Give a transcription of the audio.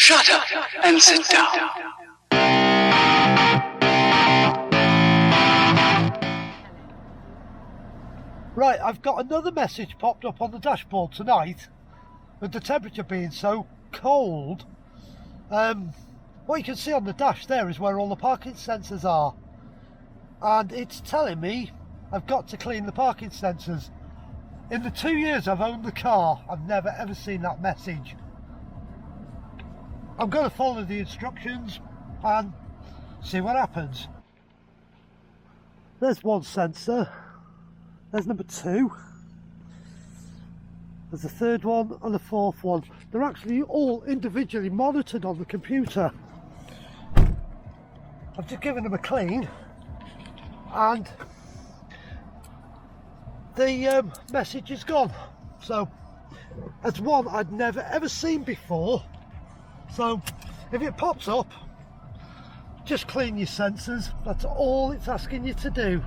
Shut up and sit down. Right, I've got another message popped up on the dashboard tonight, with the temperature being so cold. What you can see on the dash there is where all the parking sensors are, and it's telling me I've got to clean the parking sensors. In the 2 years I've owned the car, I've never ever seen that message. I'm going to follow the instructions and see what happens. There's one sensor. There's number 2. There's a third one and a fourth one. They're actually all individually monitored on the computer. I've just given them a clean and the message is gone. So it's one I'd never ever seen before. So if it pops up, just clean your sensors. That's all it's asking you to do.